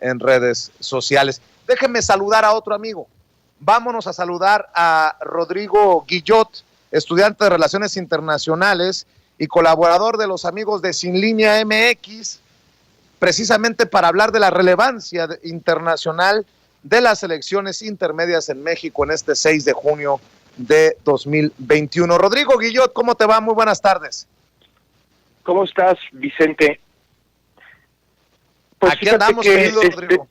en redes sociales. Déjenme saludar a otro amigo. Vámonos a saludar a Rodrigo Guillot, estudiante de Relaciones Internacionales y colaborador de los amigos de Sin Línea MX, precisamente para hablar de la relevancia internacional de las elecciones intermedias en México en este 6 de junio de 2021. Rodrigo Guillot, ¿cómo te va? Muy buenas tardes. ¿Cómo estás, Vicente? Pues aquí andamos, querido Rodrigo.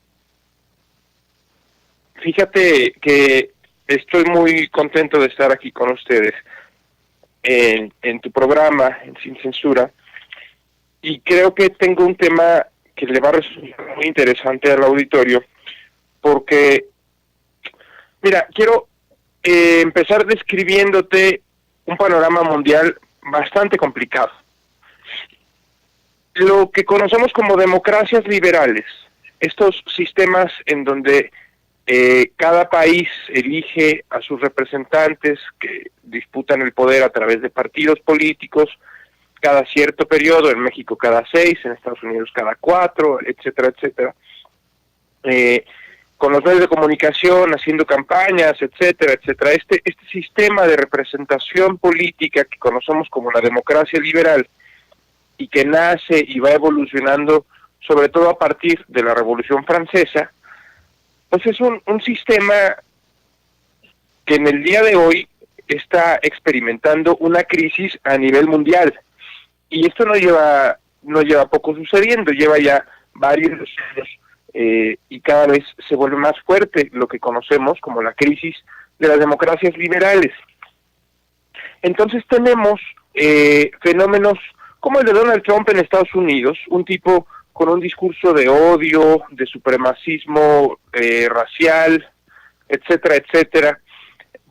Fíjate que estoy muy contento de estar aquí con ustedes en tu programa, en Sin Censura, y creo que tengo un tema que le va a resultar muy interesante al auditorio, porque, mira, quiero empezar describiéndote un panorama mundial bastante complicado. Lo que conocemos como democracias liberales, estos sistemas en donde cada país elige a sus representantes que disputan el poder a través de partidos políticos cada cierto periodo, en México cada 6, en Estados Unidos cada 4, etcétera, etcétera, con los medios de comunicación, haciendo campañas, etcétera, etcétera. Este sistema de representación política que conocemos como la democracia liberal y que nace y va evolucionando sobre todo a partir de la Revolución Francesa, pues es un sistema que en el día de hoy está experimentando una crisis a nivel mundial. Y esto no lleva poco sucediendo, lleva ya varios años y cada vez se vuelve más fuerte lo que conocemos como la crisis de las democracias liberales. Entonces tenemos fenómenos como el de Donald Trump en Estados Unidos, un tipo con un discurso de odio, de supremacismo racial, etcétera, etcétera.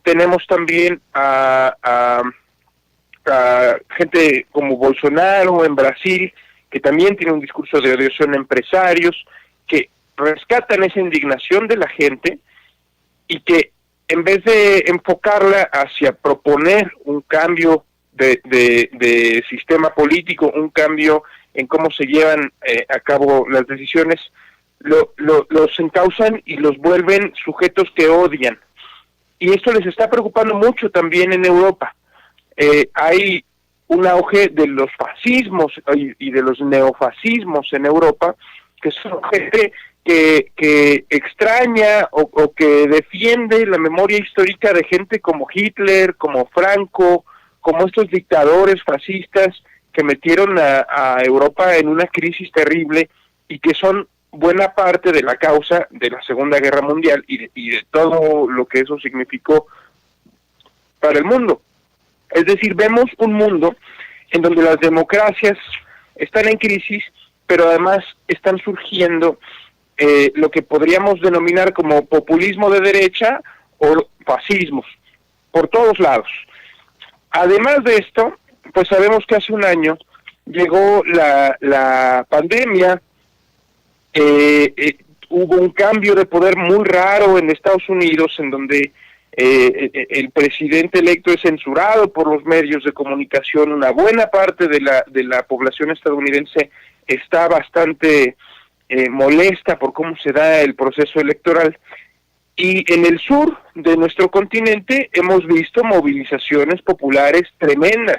Tenemos también a gente como Bolsonaro en Brasil, que también tiene un discurso de odio, son empresarios que rescatan esa indignación de la gente y que en vez de enfocarla hacia proponer un cambio de sistema político, un cambio en cómo se llevan a cabo las decisiones, los encausan y los vuelven sujetos que odian. Y esto les está preocupando mucho también en Europa. Hay un auge de los fascismos y de los neofascismos en Europa, que son gente que extraña o que defiende la memoria histórica de gente como Hitler, como Franco, como estos dictadores fascistas que metieron a Europa en una crisis terrible y que son buena parte de la causa de la Segunda Guerra Mundial y de todo lo que eso significó para el mundo. Es decir, vemos un mundo en donde las democracias están en crisis, pero además están surgiendo lo que podríamos denominar como populismo de derecha o fascismos, por todos lados. Además de esto, pues sabemos que hace un año llegó la pandemia, hubo un cambio de poder muy raro en Estados Unidos, en donde el presidente electo es censurado por los medios de comunicación. Una buena parte de la población estadounidense está bastante molesta por cómo se da el proceso electoral. Y en el sur de nuestro continente hemos visto movilizaciones populares tremendas.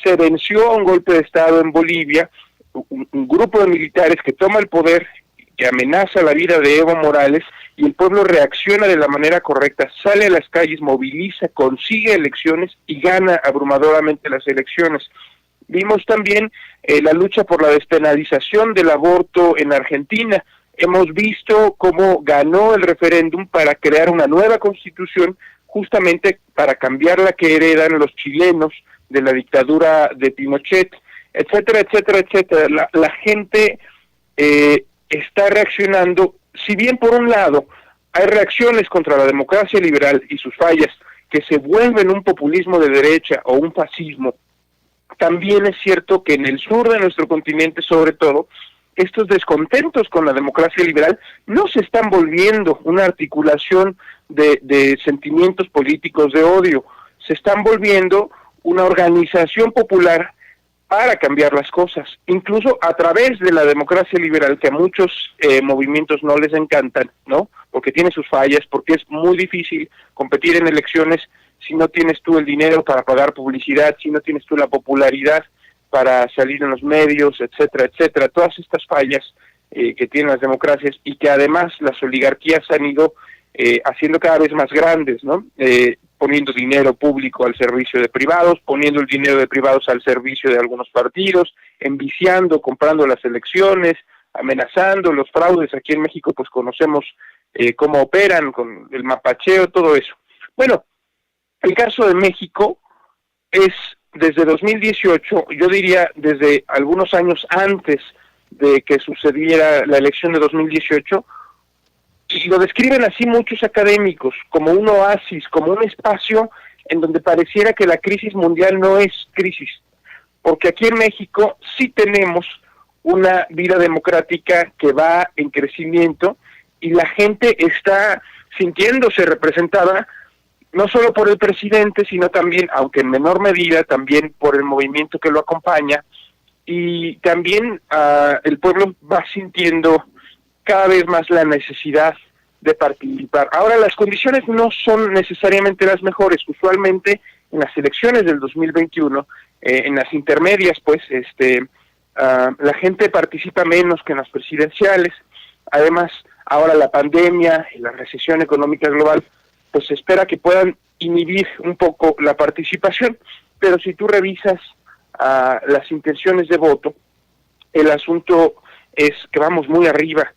Se venció a un golpe de Estado en Bolivia, un grupo de militares que toma el poder, que amenaza la vida de Evo Morales, y el pueblo reacciona de la manera correcta, sale a las calles, moviliza, consigue elecciones y gana abrumadoramente las elecciones. Vimos también la lucha por la despenalización del aborto en Argentina. Hemos visto cómo ganó el referéndum para crear una nueva constitución, justamente para cambiar la que heredan los chilenos de la dictadura de Pinochet, etcétera, etcétera, etcétera. La gente está reaccionando, si bien por un lado hay reacciones contra la democracia liberal y sus fallas que se vuelven un populismo de derecha o un fascismo, también es cierto que en el sur de nuestro continente, sobre todo, estos descontentos con la democracia liberal no se están volviendo una articulación de sentimientos políticos de odio, se están volviendo una organización popular para cambiar las cosas, incluso a través de la democracia liberal, que a muchos movimientos no les encantan, ¿no? Porque tiene sus fallas, porque es muy difícil competir en elecciones si no tienes tú el dinero para pagar publicidad, si no tienes tú la popularidad para salir en los medios, etcétera, etcétera. Todas estas fallas que tienen las democracias y que además las oligarquías han ido haciendo cada vez más grandes, ¿no? Poniendo dinero público al servicio de privados, poniendo el dinero de privados al servicio de algunos partidos, enviciando, comprando las elecciones, amenazando los fraudes. Aquí en México pues conocemos cómo operan con el mapacheo, todo eso. Bueno, el caso de México es desde 2018, yo diría desde algunos años antes de que sucediera la elección de 2018, y lo describen así muchos académicos, como un oasis, como un espacio en donde pareciera que la crisis mundial no es crisis, porque aquí en México sí tenemos una vida democrática que va en crecimiento y la gente está sintiéndose representada no solo por el presidente, sino también, aunque en menor medida, también por el movimiento que lo acompaña, y también el pueblo va sintiendo cada vez más la necesidad de participar. Ahora, las condiciones no son necesariamente las mejores. Usualmente en las elecciones del 2021, en las intermedias, pues, la gente participa menos que en las presidenciales. Además, ahora la pandemia y la recesión económica global, pues se espera que puedan inhibir un poco la participación, pero si tú revisas las intenciones de voto, el asunto es que vamos muy arriba,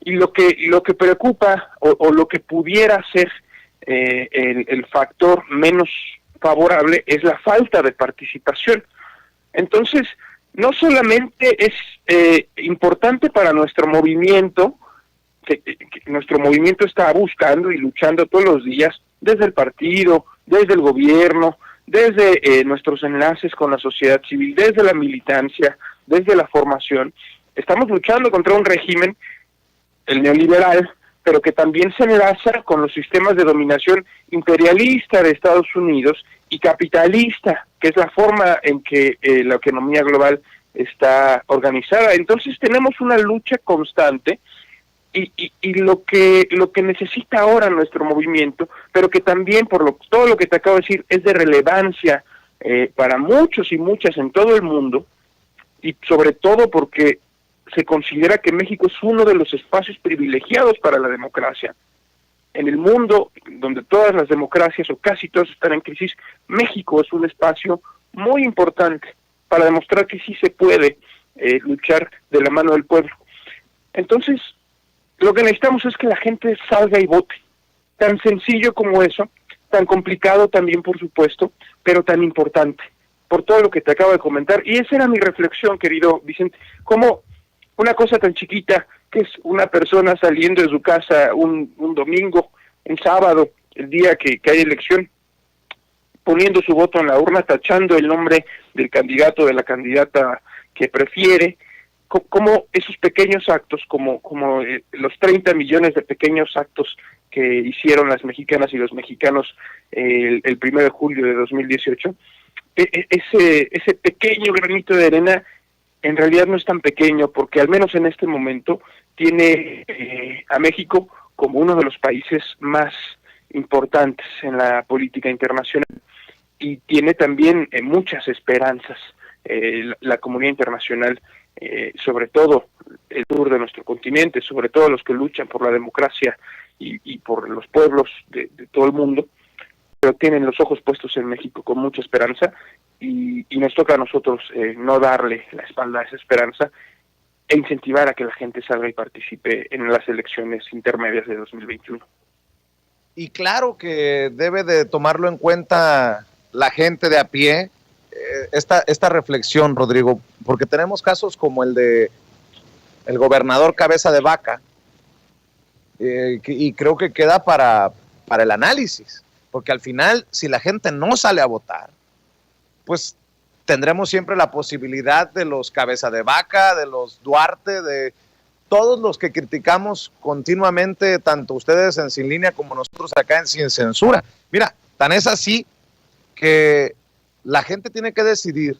y lo que preocupa o lo que pudiera ser el factor menos favorable es la falta de participación. Entonces, no solamente es importante para nuestro movimiento, que nuestro movimiento está buscando y luchando todos los días, desde el partido, desde el gobierno, desde nuestros enlaces con la sociedad civil, desde la militancia, desde la formación. Estamos luchando contra un régimen, el neoliberal, pero que también se enlaza con los sistemas de dominación imperialista de Estados Unidos y capitalista, que es la forma en que la economía global está organizada. Entonces tenemos una lucha constante y lo que necesita ahora nuestro movimiento, pero que también todo lo que te acabo de decir es de relevancia para muchos y muchas en todo el mundo, y sobre todo porque se considera que México es uno de los espacios privilegiados para la democracia. En el mundo, donde todas las democracias o casi todas están en crisis, México es un espacio muy importante para demostrar que sí se puede luchar de la mano del pueblo. Entonces, lo que necesitamos es que la gente salga y vote. Tan sencillo como eso, tan complicado también, por supuesto, pero tan importante, por todo lo que te acabo de comentar. Y esa era mi reflexión, querido Vicente, cómo una cosa tan chiquita que es una persona saliendo de su casa un domingo, un sábado, el día que hay elección, poniendo su voto en la urna, tachando el nombre del candidato, de la candidata que prefiere, como esos pequeños actos, como los 30 millones de pequeños actos que hicieron las mexicanas y los mexicanos el 1 de julio de 2018, ese pequeño granito de arena en realidad no es tan pequeño, porque al menos en este momento tiene a México como uno de los países más importantes en la política internacional, y tiene también muchas esperanzas la comunidad internacional, sobre todo el sur de nuestro continente, sobre todo los que luchan por la democracia y por los pueblos de todo el mundo, pero tienen los ojos puestos en México con mucha esperanza, y nos toca a nosotros no darle la espalda a esa esperanza e incentivar a que la gente salga y participe en las elecciones intermedias de 2021. Y claro que debe de tomarlo en cuenta la gente de a pie, esta reflexión, Rodrigo, porque tenemos casos como el de el gobernador Cabeza de Vaca, y creo que queda para el análisis, porque al final, si la gente no sale a votar, pues tendremos siempre la posibilidad de los Cabeza de Vaca, de los Duarte, de todos los que criticamos continuamente, tanto ustedes en Sin Línea como nosotros acá en Sin Censura. Mira, tan es así que la gente tiene que decidir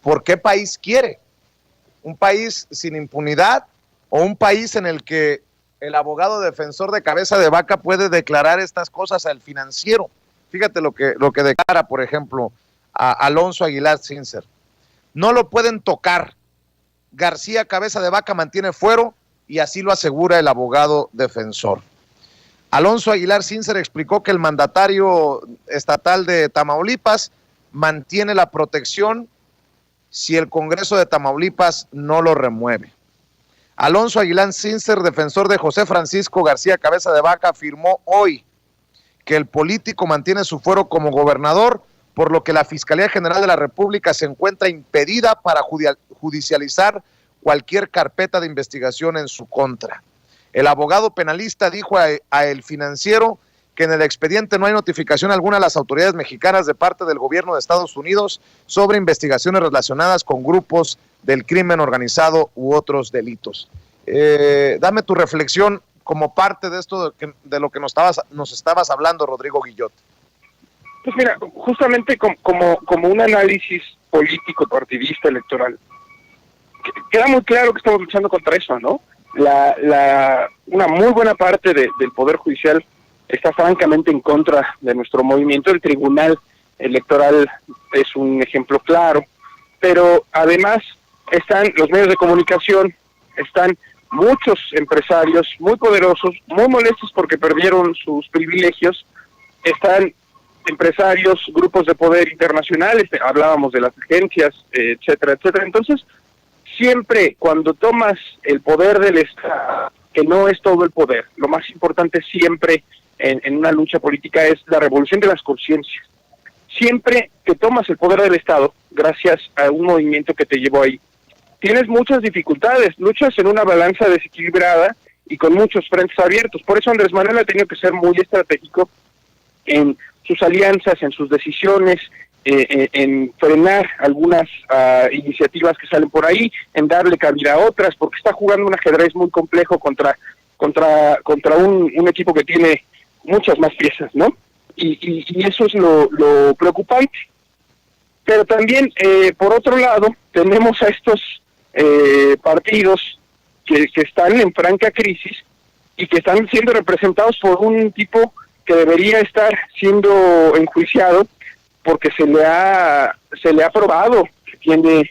¿por qué país quiere? ¿Un país sin impunidad o un país en el que el abogado defensor de Cabeza de Vaca puede declarar estas cosas al Financiero? Fíjate lo que declara, por ejemplo, a Alonso Aguilar Sincer. No lo pueden tocar. García Cabeza de Vaca mantiene fuero y así lo asegura el abogado defensor. Alonso Aguilar Sincer explicó que el mandatario estatal de Tamaulipas mantiene la protección si el Congreso de Tamaulipas no lo remueve. Alonso Aguilar Sincer, defensor de José Francisco García Cabeza de Vaca, afirmó hoy que el político mantiene su fuero como gobernador, por lo que la Fiscalía General de la República se encuentra impedida para judicializar cualquier carpeta de investigación en su contra. El abogado penalista dijo a El Financiero que en el expediente no hay notificación alguna a las autoridades mexicanas de parte del gobierno de Estados Unidos sobre investigaciones relacionadas con grupos del crimen organizado u otros delitos. Dame tu reflexión como parte de esto de lo que nos estabas hablando, Rodrigo Guillot. Pues mira, justamente como un análisis político, partidista, electoral, queda muy claro que estamos luchando contra eso, ¿no? Una muy buena parte del Poder Judicial está francamente en contra de nuestro movimiento. El Tribunal Electoral es un ejemplo claro, pero además están los medios de comunicación, están muchos empresarios muy poderosos, muy molestos porque perdieron sus privilegios, están empresarios, grupos de poder internacionales, hablábamos de las agencias, etcétera, etcétera. Entonces, siempre cuando tomas el poder del Estado, que no es todo el poder, lo más importante siempre en una lucha política es la revolución de las conciencias. Siempre que tomas el poder del Estado, gracias a un movimiento que te llevó ahí, tienes muchas dificultades, luchas en una balanza desequilibrada y con muchos frentes abiertos. Por eso Andrés Manuel ha tenido que ser muy estratégico en sus alianzas, en sus decisiones, en frenar algunas iniciativas que salen por ahí, en darle cabida a otras, porque está jugando un ajedrez muy complejo contra un equipo que tiene muchas más piezas, ¿no? Y eso es lo preocupante. Pero también, por otro lado, tenemos a estos partidos que están en franca crisis y que están siendo representados por un tipo que debería estar siendo enjuiciado porque se le ha probado que tiene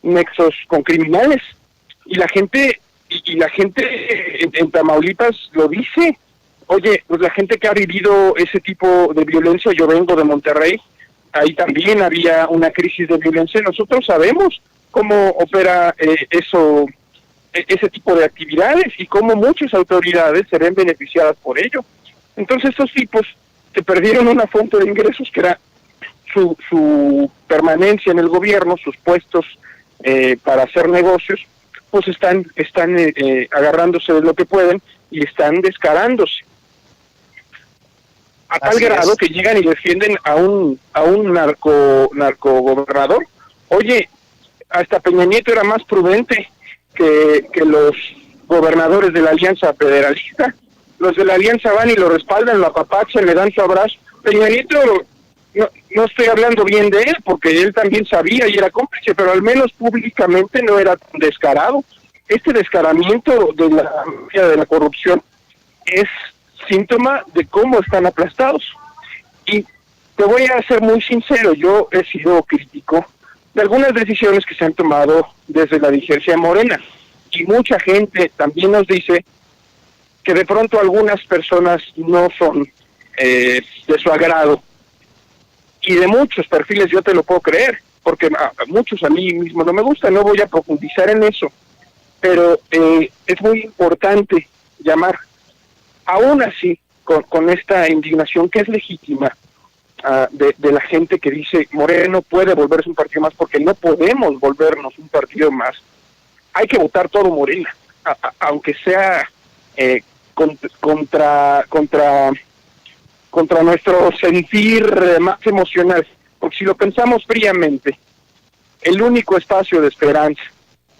nexos con criminales, y la gente en Tamaulipas lo dice. Oye, pues la gente que ha vivido ese tipo de violencia, yo vengo de Monterrey, ahí también había una crisis de violencia. Nosotros sabemos cómo opera ese tipo de actividades y cómo muchas autoridades se ven beneficiadas por ello. Entonces estos tipos que perdieron una fuente de ingresos que era su permanencia en el gobierno, sus puestos para hacer negocios, pues están agarrándose de lo que pueden y están descarándose. A tal grado que llegan y defienden a un narcogobernador. Oye, hasta Peña Nieto era más prudente que los gobernadores de la Alianza Federalista. Los de la Alianza van y lo respaldan, lo apapachan, le dan su abrazo. Peña Nieto, no estoy hablando bien de él, porque él también sabía y era cómplice, pero al menos públicamente no era tan descarado. Este descaramiento de la corrupción es síntoma de cómo están aplastados. Y te voy a ser muy sincero, yo he sido crítico de algunas decisiones que se han tomado desde la dirigencia de Morena, y mucha gente también nos dice que de pronto algunas personas no son de su agrado, y de muchos perfiles yo te lo puedo creer, porque a muchos a mí mismo no me gusta, no voy a profundizar en eso, pero es muy importante llamar, aún así, con esta indignación que es legítima, de la gente que dice Morena no puede volverse un partido más, porque no podemos volvernos un partido más. Hay que votar todo Morena, aunque sea contra nuestro sentir más emocional, porque si lo pensamos fríamente, el único espacio de esperanza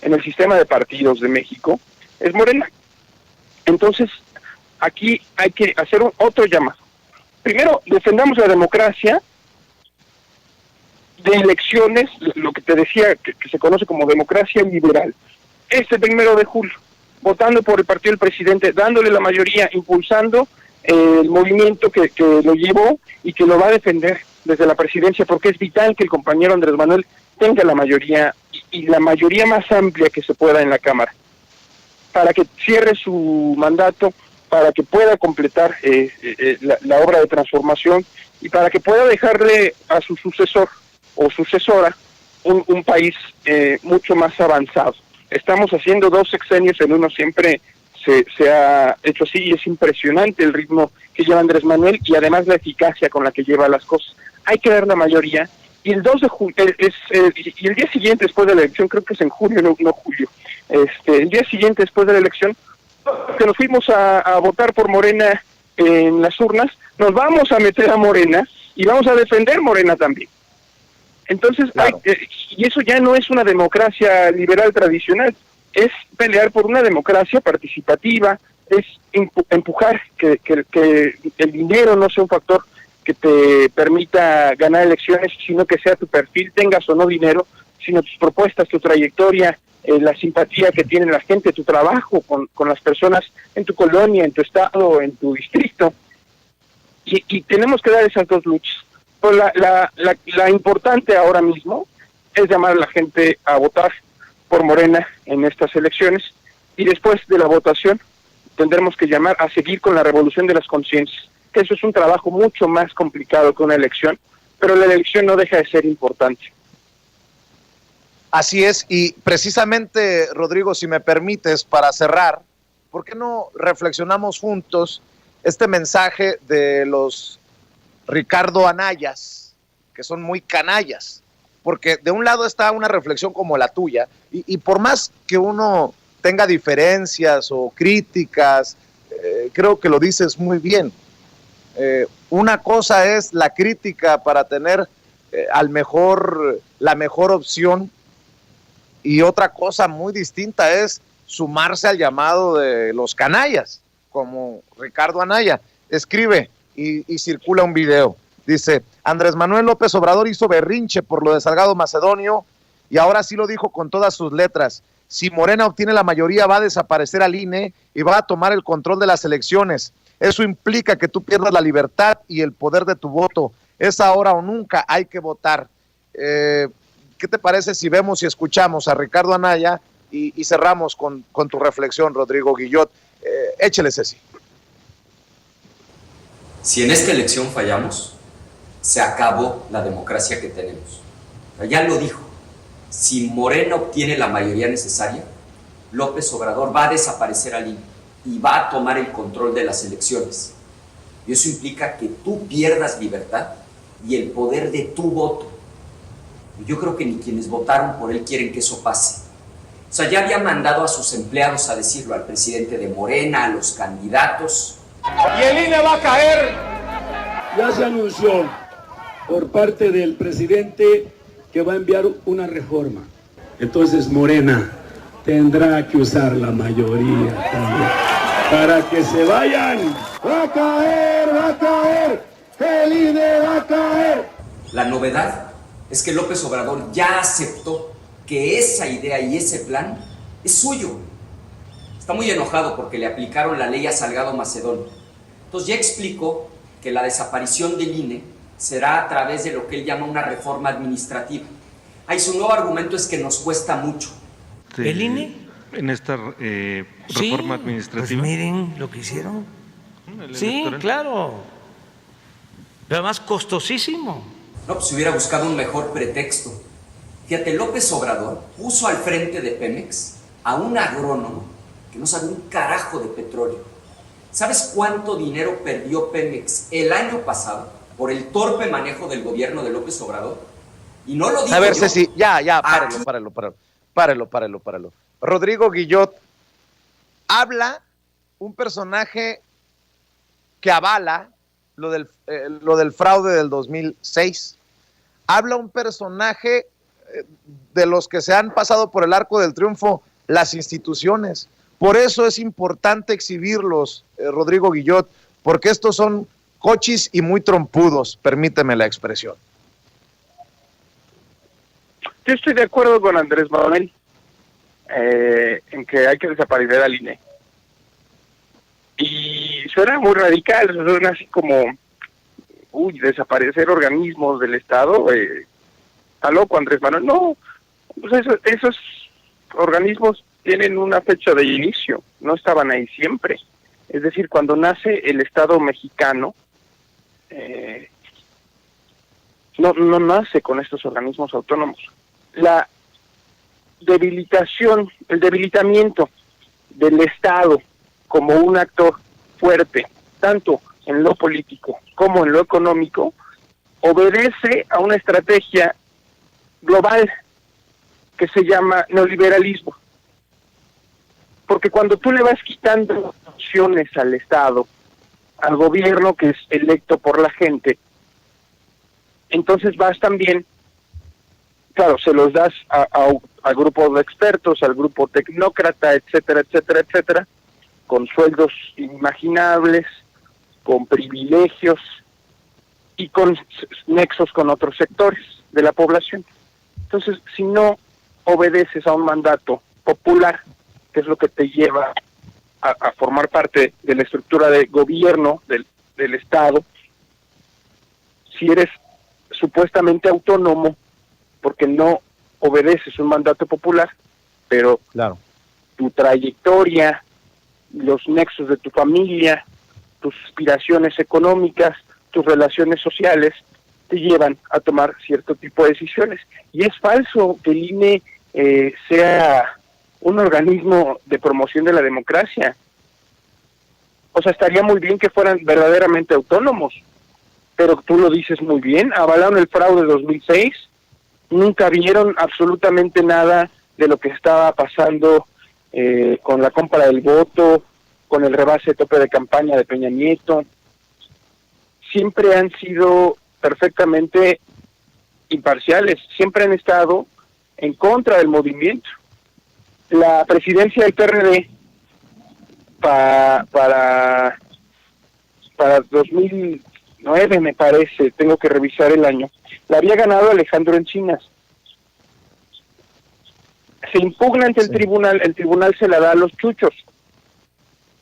en el sistema de partidos de México es Morena. Entonces, aquí hay que hacer otro llamado. Primero, defendamos la democracia de elecciones, lo que te decía, que se conoce como democracia liberal. Este 1 de julio, votando por el partido del presidente, dándole la mayoría, impulsando el movimiento que lo llevó y que lo va a defender desde la presidencia, porque es vital que el compañero Andrés Manuel tenga la mayoría, y la mayoría más amplia que se pueda en la Cámara, para que cierre su mandato, para que pueda completar la obra de transformación y para que pueda dejarle a su sucesor o sucesora un país mucho más avanzado. Estamos haciendo 2 sexenios en uno, siempre se ha hecho así, y es impresionante el ritmo que lleva Andrés Manuel y además la eficacia con la que lleva las cosas. Hay que dar la mayoría, y el 2 de julio, y el día siguiente después de la elección, creo que es en junio, no julio, el día siguiente después de la elección, que nos fuimos a votar por Morena en las urnas, nos vamos a meter a Morena y vamos a defender Morena también. Entonces, claro. Y eso ya no es una democracia liberal tradicional, es pelear por una democracia participativa, es empujar que el dinero no sea un factor que te permita ganar elecciones, sino que sea tu perfil, tengas o no dinero, sino tus propuestas, tu trayectoria, la simpatía que tiene la gente, tu trabajo con las personas en tu colonia, en tu estado, en tu distrito. Y tenemos que dar esas 2 luchas. Pues la importante ahora mismo es llamar a la gente a votar por Morena en estas elecciones, y después de la votación tendremos que llamar a seguir con la revolución de las conciencias, que eso es un trabajo mucho más complicado que una elección, pero la elección no deja de ser importante. Así es, y precisamente, Rodrigo, si me permites, para cerrar, ¿por qué no reflexionamos juntos este mensaje de los Ricardo Anayas, que son muy canallas? Porque de un lado está una reflexión como la tuya, y por más que uno tenga diferencias o críticas, creo que lo dices muy bien. Una cosa es la crítica para tener la mejor opción, y otra cosa muy distinta es sumarse al llamado de los canallas, como Ricardo Anaya. Escribe y circula un video. Dice: Andrés Manuel López Obrador hizo berrinche por lo de Salgado Macedonio, y ahora sí lo dijo con todas sus letras. Si Morena obtiene la mayoría, va a desaparecer al INE y va a tomar el control de las elecciones. Eso implica que tú pierdas la libertad y el poder de tu voto. Es ahora o nunca, hay que votar. ¿Qué te parece si vemos y escuchamos a Ricardo Anaya y cerramos con tu reflexión, Rodrigo Guillot? Échele, Ceci. Si en esta elección fallamos, se acabó la democracia que tenemos. Ya lo dijo, si Morena obtiene la mayoría necesaria, López Obrador va a desaparecer al INE y va a tomar el control de las elecciones. Y eso implica que tú pierdas libertad y el poder de tu voto. Yo creo que ni quienes votaron por él quieren que eso pase. O sea, ya había mandado a sus empleados a decirlo al presidente de Morena, a los candidatos. Y el INE va a caer. Ya se anunció por parte del presidente que va a enviar una reforma. Entonces Morena tendrá que usar la mayoría también para que se vayan. Va a caer, el INE va a caer. La novedad es que López Obrador ya aceptó que esa idea y ese plan es suyo. Está muy enojado porque le aplicaron la ley a Salgado Macedonio. Entonces ya explicó que la desaparición del INE será a través de lo que él llama una reforma administrativa. Ahí su nuevo argumento es que nos cuesta mucho. ¿El INE? En esta reforma administrativa. Pues miren lo que hicieron. Sí, claro. Pero además costosísimo. No, pues si hubiera buscado un mejor pretexto. Fíjate, López Obrador puso al frente de Pemex a un agrónomo que no sabe un carajo de petróleo. ¿Sabes cuánto dinero perdió Pemex el año pasado por el torpe manejo del gobierno de López Obrador? Y no lo digo. A ver, yo. Ceci, párelo. Rodrigo Guillot, habla un personaje que avala lo del fraude del 2006. Habla un personaje de los que se han pasado por el arco del triunfo las instituciones. Por eso es importante exhibirlos, Rodrigo Guillot, porque estos son cochis y muy trompudos, permíteme la expresión. Yo estoy de acuerdo con Andrés Manuel en que hay que desaparecer al INE. Y suena muy radical, suena así como, desaparecer organismos del Estado. ¿Está loco Andrés Manuel? No, pues esos organismos tienen una fecha de inicio, no estaban ahí siempre. Es decir, cuando nace el Estado mexicano, no nace con estos organismos autónomos. El debilitamiento del Estado como un actor fuerte, tanto en lo político como en lo económico, obedece a una estrategia global que se llama neoliberalismo. Porque cuando tú le vas quitando opciones al Estado, al gobierno que es electo por la gente, entonces vas también, claro, se los das al grupo de expertos, al grupo tecnócrata, etcétera, etcétera, etcétera, con sueldos inimaginables, con privilegios y con nexos con otros sectores de la población. Entonces, si no obedeces a un mandato popular, que es lo que te lleva a formar parte de la estructura de gobierno del Estado, si eres supuestamente autónomo porque no obedeces un mandato popular, pero claro, tu trayectoria, los nexos de tu familia, tus aspiraciones económicas, tus relaciones sociales, te llevan a tomar cierto tipo de decisiones. Y es falso que el INE sea un organismo de promoción de la democracia. O sea, estaría muy bien que fueran verdaderamente autónomos, pero tú lo dices muy bien, avalaron el fraude de 2006, nunca vieron absolutamente nada de lo que estaba pasando con la compra del voto, con el rebase de tope de campaña de Peña Nieto. Siempre han sido perfectamente imparciales, siempre han estado en contra del movimiento. La presidencia del PRD para 2009, me parece, tengo que revisar el año, la había ganado Alejandro Encinas. Se impugna ante el tribunal se la da a los chuchos,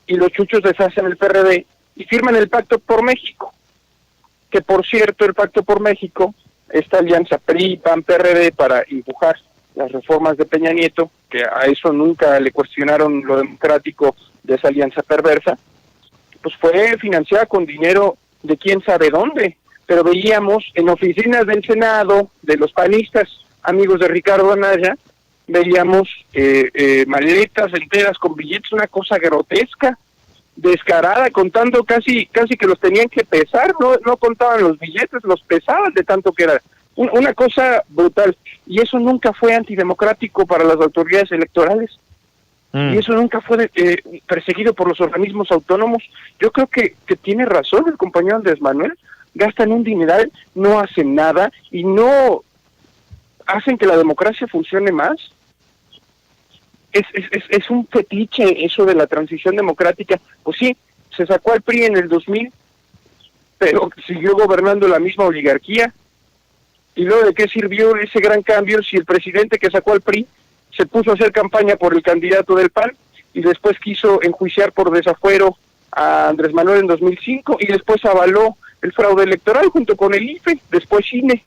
y los chuchos deshacen el PRD y firman el Pacto por México, que por cierto, el Pacto por México, esta alianza PRI, PAN, PRD para empujar las reformas de Peña Nieto, que a eso nunca le cuestionaron lo democrático de esa alianza perversa, pues fue financiada con dinero de quién sabe dónde, pero veíamos en oficinas del Senado, de los panistas, amigos de Ricardo Anaya, veíamos maletas enteras con billetes, una cosa grotesca, descarada, contando casi que los tenían que pesar, no contaban los billetes, los pesaban de tanto que era una cosa brutal, y eso nunca fue antidemocrático para las autoridades electorales, y eso nunca fue perseguido por los organismos autónomos. Yo creo que tiene razón el compañero Andrés Manuel, gastan un dineral, no hacen nada, y no hacen que la democracia funcione más. Es un fetiche eso de la transición democrática. Pues sí, se sacó al PRI en el 2000, pero siguió gobernando la misma oligarquía. ¿Y luego de qué sirvió ese gran cambio si el presidente que sacó al PRI se puso a hacer campaña por el candidato del PAN y después quiso enjuiciar por desafuero a Andrés Manuel en 2005 y después avaló el fraude electoral junto con el IFE, después INE?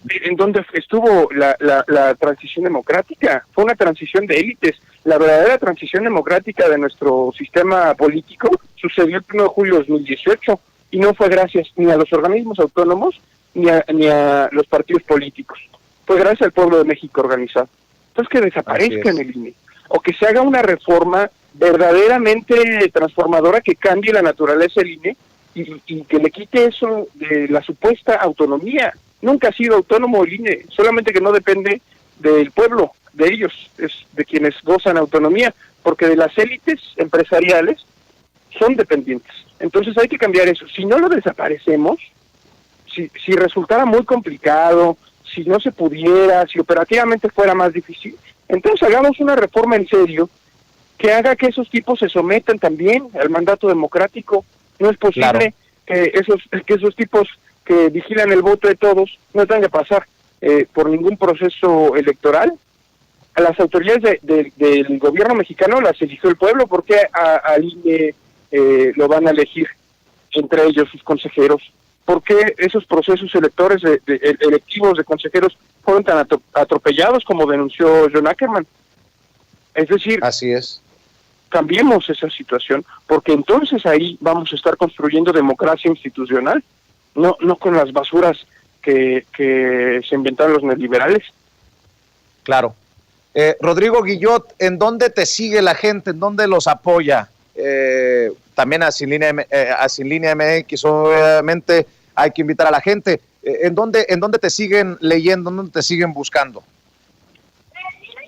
¿En dónde estuvo la transición democrática? Fue una transición de élites. La verdadera transición democrática de nuestro sistema político sucedió el 1 de julio de 2018 y no fue gracias ni a los organismos autónomos ni a los partidos políticos. Fue gracias al pueblo de México organizado. Entonces que desaparezca en el INE o que se haga una reforma verdaderamente transformadora que cambie la naturaleza del INE y que le quite eso de la supuesta autonomía. Nunca ha sido autónomo el INE, solamente que no depende del pueblo, de ellos, es de quienes gozan autonomía, porque de las élites empresariales son dependientes. Entonces hay que cambiar eso. Si no lo desaparecemos, si resultara muy complicado, si no se pudiera, si operativamente fuera más difícil, entonces hagamos una reforma en serio que haga que esos tipos se sometan también al mandato democrático. No es posible que esos tipos que vigilan el voto de todos no tengan que pasar por ningún proceso electoral. A las autoridades del gobierno mexicano las eligió el pueblo. ¿Por qué al INE lo van a elegir entre ellos sus consejeros? ¿Por qué esos procesos electivos de consejeros fueron tan atropellados como denunció John Ackerman? Es decir, así es. Cambiemos esa situación, porque entonces ahí vamos a estar construyendo democracia institucional, no con las basuras que se inventaron los neoliberales. Claro. Rodrigo Guillot, ¿en dónde te sigue la gente? ¿En dónde los apoya? También a Sin Línea MX, obviamente hay que invitar a la gente. ¿En dónde te siguen leyendo? ¿En dónde te siguen buscando?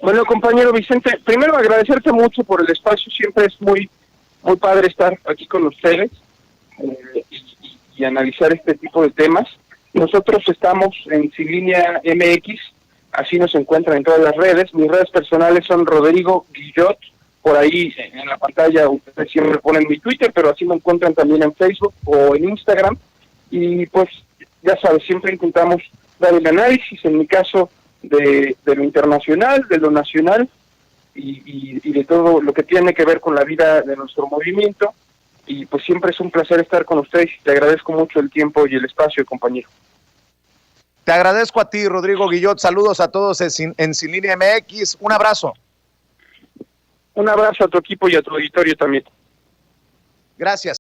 Bueno, compañero Vicente, primero agradecerte mucho por el espacio. Siempre es muy padre estar aquí con ustedes y analizar este tipo de temas. Nosotros estamos en Sin Línea MX, así nos encuentran en todas las redes. Mis redes personales son Rodrigo Guillot. Por ahí en la pantalla ustedes siempre ponen mi Twitter, pero así me encuentran también en Facebook o en Instagram. Y pues ya sabes, siempre intentamos dar el análisis, en mi caso, de lo internacional, de lo nacional y de todo lo que tiene que ver con la vida de nuestro movimiento. Y pues siempre es un placer estar con ustedes y te agradezco mucho el tiempo y el espacio, compañero. Te agradezco a ti, Rodrigo Guillot. Saludos a todos en Sin Línea MX. Un abrazo. Un abrazo a tu equipo y a tu auditorio también. Gracias.